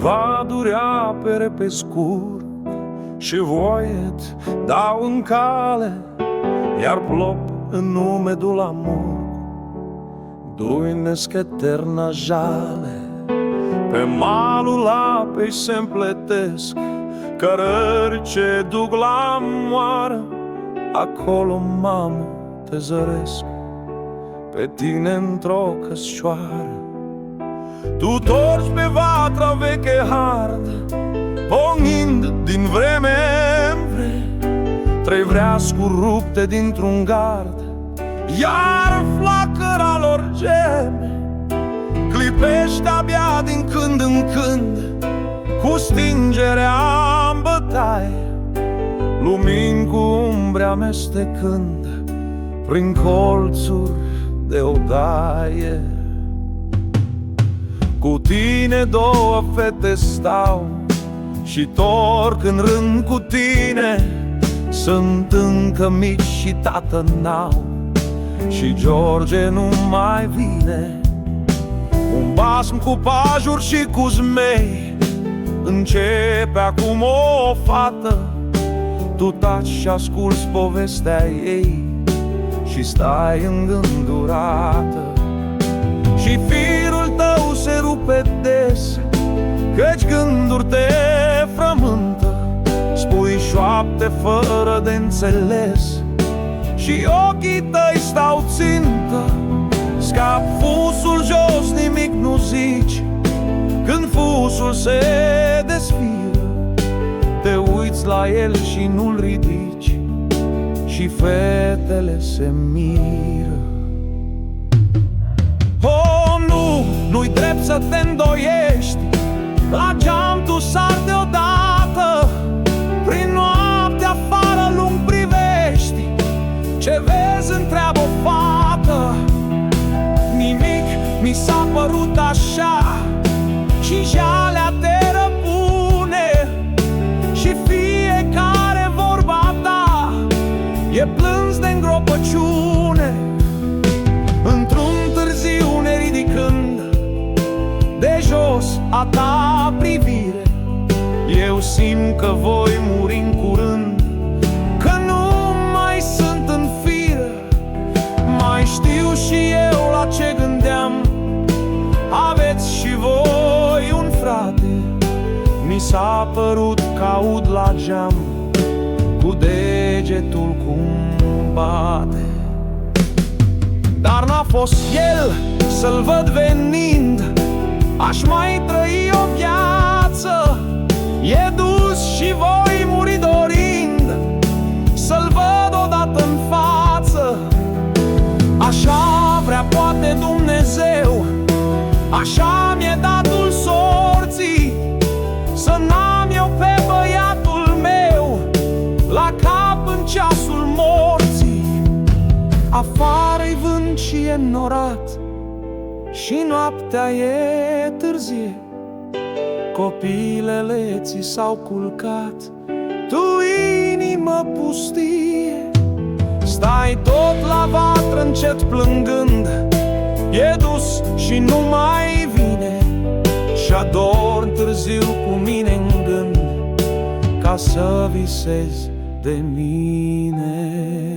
vaduri, apere pe scur și voiet dau în cale, iar plop în numedul amor. Duinesc eterna jale, pe malul apei se împletesc cărări ce duc la moară. Acolo, mamă, te zăresc pe tine într-o căscioară. Tu torci pe vatra veche hardă, pognind din vreme în vreme trei vreascuri rupte dintr-un gard, iar flacăra lor geme clipește abia din când în când, cu stingerea în bătaie, lumini cu umbre amestecând prin colțuri de odaie. Cu tine două fete stau și torc în rând cu tine. Sunt încă mici și tată n-au și George nu mai vine. Un basm cu pajuri și cu zmei începe acum o fată. Tu taci și asculți povestea ei și stai îngândurată. Și firul tău se rupe des, căci gânduri te frământă. Spui șoapte fără de înțeles și ochii tăi stau țintă. Scap fusul jos, nimic nu zici. Când fusul se desfiră, te uiți la el și nu-l ridici și fetele se miră. Oh, nu, nu-i drept să te îndoiești. La geam tu sari deodată, prin noapte afară lung privești. Ce vezi, întreabă o fată. Nimic mi s-a părut așa și jalea te răpune. Și fiecare vorba ta e plâns de îngropăciune. Într-un târziu ne ridicând de jos a ta privire, eu simt că voi muri în curând, că nu mai sunt în fire. Mai știu și eu la ce gândeam. Aveți și voi un frate. Mi s-a părut că aud la geam cu degetul cum bate. Dar n-a fost el să-l văd venind. Aș mai trăi o viață. E dus și voi muri dorind să-l văd odată în față. Așa vrea poate Dumnezeu, așa mi-e datul sorții, să n-am eu pe băiatul meu la cap în ceasul morții. Afară-i vânt și e norat și noaptea e târzie. Copilele ți s-au culcat, tu inimă pustie. Stai tot la vatră încet plângând, e dus și nu mai vine. Și adorm târziu cu mine în gând, ca să visez de mine.